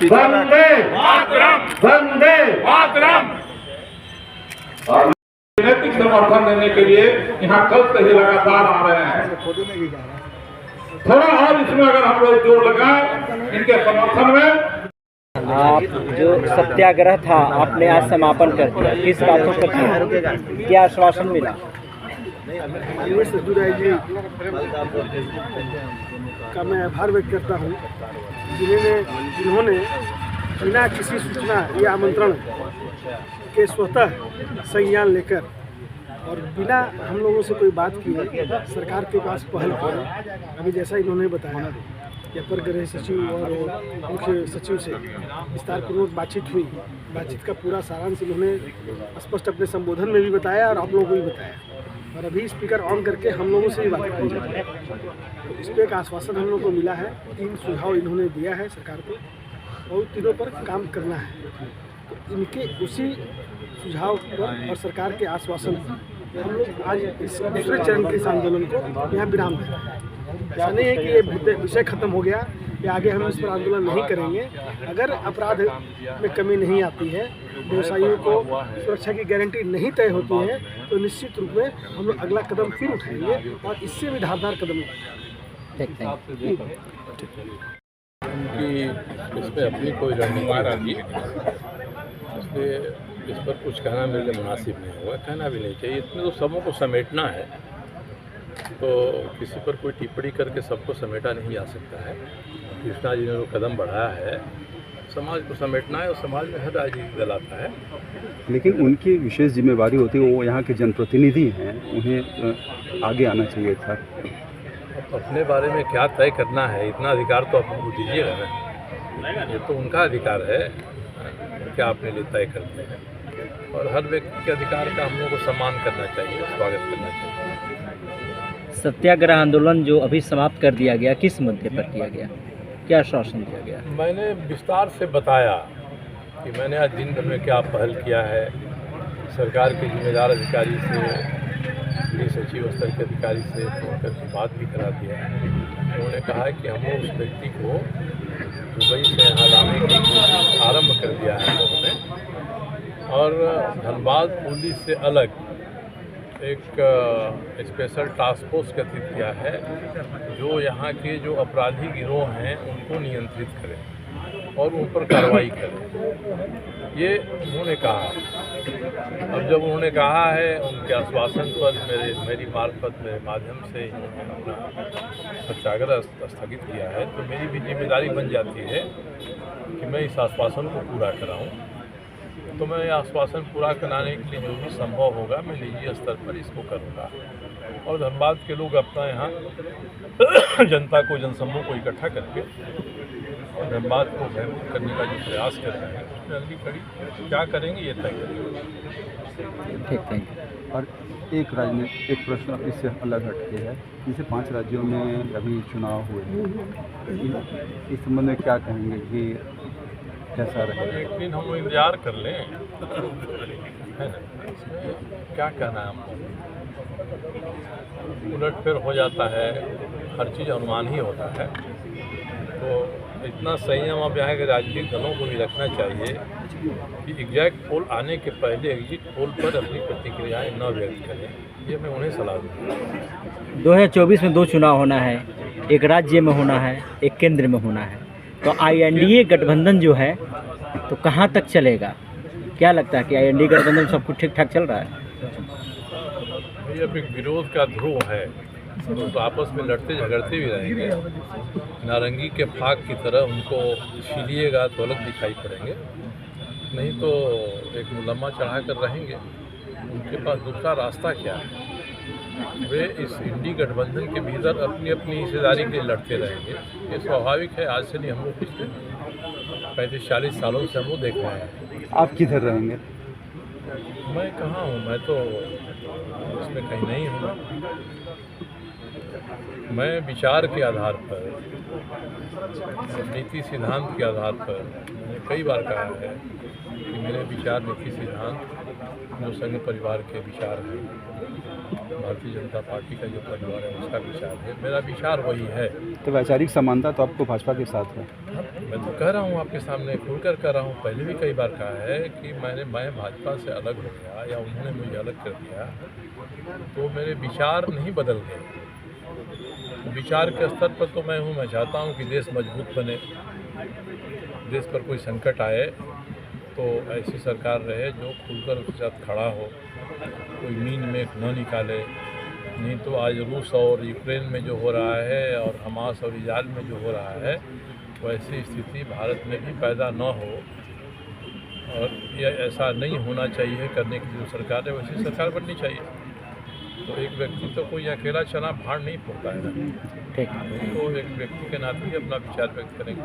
वंदे मातरम, वंदे मातरम। नैतिक समर्थन देने के लिए यहाँ कल से ही लगातार आ रहे हैं। थोड़ा और इसमें अगर हम लोग जोर लगाएं इनके समर्थन में। आप जो सत्याग्रह था आपने आज समापन कर दिया, किस बातों पर किया, क्या आश्वासन मिला? सदुराय जी का मैं आभार व्यक्त करता हूँ जिन्होंने बिना किसी सूचना या आमंत्रण के स्वतः संज्ञान लेकर और बिना हम लोगों से कोई बात किए सरकार के पास पहल की। अभी जैसा इन्होंने बताया कि अपर गृह सचिव और मुख्य सचिव से विस्तारपूर्वक बातचीत हुई। बातचीत का पूरा सारांश इन्होंने स्पष्ट अपने संबोधन में भी बताया और आप लोगों को भी बताया, और अभी स्पीकर ऑन करके हम लोगों से भी बात करी जाती है। तो इस पर एक आश्वासन हम लोगों को मिला है, 3 सुझाव इन्होंने दिया है सरकार को और तीनों पर काम करना है। तो इनके उसी सुझाव पर और सरकार के आश्वासन पर हम लोग आज इस दूसरे चरण के इस आंदोलन को यहाँ विराम दे रहे हैं। ऐसा नहीं है कि ये विषय खत्म हो गया या आगे हम इस पर आंदोलन नहीं करेंगे। अगर अपराध में कमी नहीं आती है, व्यवसायियों को सुरक्षा की गारंटी नहीं तय होती है, तो निश्चित रूप में हम लोग अगला कदम फिर उठाएंगे और इससे भी धारदार कदम उठाएंगे। इसमें अपनी कोई रणनीति नहीं है, इसलिए इस पर कुछ कहना मेरे लिए मुनासिब नहीं होगा, कहना भी नहीं चाहिए। इसमें तो सबों को समेटना है, तो किसी पर कोई टिप्पणी करके सबको समेटा नहीं जा सकता है। कृष्णा जी ने जो कदम बढ़ाया है, समाज को समेटना है और समाज में हर राजनीतिक दल आता है। लेकिन उनकी विशेष जिम्मेवारी होती है, वो यहाँ के जनप्रतिनिधि हैं, उन्हें आगे आना चाहिए था। अपने बारे में क्या तय करना है, इतना अधिकार तो आप उनको दीजिएगा ना, ये तो उनका अधिकार है क्या अपने लिए तय करते हैं। और हर व्यक्ति के अधिकार का हम लोग को सम्मान करना चाहिए, स्वागत करना चाहिए। सत्याग्रह आंदोलन जो अभी समाप्त कर दिया गया, किस मुद्दे पर किया गया, क्या आश्वासन दिया गया? मैंने विस्तार से बताया कि मैंने आज दिन भर में क्या पहल किया है। सरकार के जिम्मेदार अधिकारी से, गृह सचिव स्तर के अधिकारी से फोन करके बात भी करा दिया है। उन्होंने कहा कि हम लोग उस व्यक्ति को दुबई से यहाँ लाने की आरंभ कर दिया है लोगों ने, और धनबाद पुलिस से अलग एक स्पेशल टास्क फोर्स गठित किया है जो यहाँ के जो अपराधी गिरोह हैं उनको नियंत्रित करें और उन पर कार्रवाई करें, ये उन्होंने कहा। अब जब उन्होंने कहा है, उनके आश्वासन पर मेरी मार्फत, मेरे माध्यम से उन्होंने अपना सत्याग्रह स्थगित किया है, तो मेरी भी जिम्मेदारी बन जाती है कि मैं इस आश्वासन को पूरा कराऊं। तो मैं आश्वासन पूरा कराने के लिए जो भी संभव होगा मैं निजी स्तर पर इसको करूँगा। और धनबाद के लोग अपना यहाँ जनता को, जनसमूह को इकट्ठा करके और धनबाद को भयभीत करने का जो प्रयास कर रहे हैं उसमें अगली कड़ी क्या करेंगे ये तय करेंगे। ठीक, थैंक यू। और एक प्रश्न इससे अलग हटके है, जैसे 5 राज्यों में अभी चुनाव हुए, इस संबंध में क्या कहेंगे कि कैसा रहेगा? एक दिन हम इंतजार कर लें, है ना, क्या कहना है हमको। उलटफेर हो जाता है, हर चीज़ अनुमान ही होता है, तो इतना संयम अब यहाँ के राजनीतिक दलों को भी रखना चाहिए कि एग्जैक्ट पोल आने के पहले एग्जिट पोल पर अपनी प्रतिक्रियाएं न व्यक्त करें। ये मैं उन्हें सलाह दूँगा। 2024 में 2 चुनाव होना है, एक राज्य में होना है, एक केंद्र में होना है, तो INDA गठबंधन जो है तो कहाँ तक चलेगा? क्या लगता है कि INDA गठबंधन सब कुछ ठीक ठाक चल रहा है? ये अब एक विरोध का ध्रुव है, तो आपस में लड़ते झगड़ते भी रहेंगे। नारंगी के फाग की तरह उनको छीलिएगा तो अलग दिखाई पड़ेंगे, नहीं तो एक मुलम्मा चढ़ा कर रहेंगे। उनके पास दूसरा रास्ता क्या है? वे इस इंडी गठबंधन के भीतर अपनी अपनी हिस्सेदारी के लिए लड़ते रहेंगे। ये स्वाभाविक है, आज से नहीं, हम लोग पिछले 35-40 सालों से हम लोग देख रहे हैं। आप किधर रहेंगे? मैं कहाँ हूँ, मैं तो इसमें कहीं नहीं हूँ। मैं विचार के आधार पर, नीति सिद्धांत के आधार पर मैंने कई बार कहा है कि मेरे विचार, नीति सिद्धांत जो संघ परिवार के विचार हैं, भारतीय जनता पार्टी का जो परिवार है उसका विचार है, मेरा विचार वही है। तो वैचारिक समानता तो आपको भाजपा के साथ है। मैं तो कह रहा हूँ आपके सामने, खुलकर कह रहा हूँ, पहले भी कई बार कहा है कि मैं भाजपा से अलग हो गया या उन्होंने मुझे अलग कर दिया तो मेरे विचार नहीं बदल गए। विचार के स्तर पर तो मैं हूँ, मैं चाहता हूँ कि देश मजबूत बने, देश पर कोई संकट आए तो ऐसी सरकार रहे जो खुलकर उसके साथ खड़ा हो, कोई मीन में न निकाले। नहीं तो आज रूस और यूक्रेन में जो हो रहा है और हमास और इजराइल में जो हो रहा है वैसी स्थिति भारत में भी पैदा न हो, और यह ऐसा नहीं होना चाहिए करने की जो सरकार है वैसी सरकार बननी चाहिए। तो एक व्यक्ति तो कोई अकेला चना भाड़ नहीं फोड़ता है ना, ठीक तो एक व्यक्ति के नाते ही अपना विचार व्यक्त करेंगे।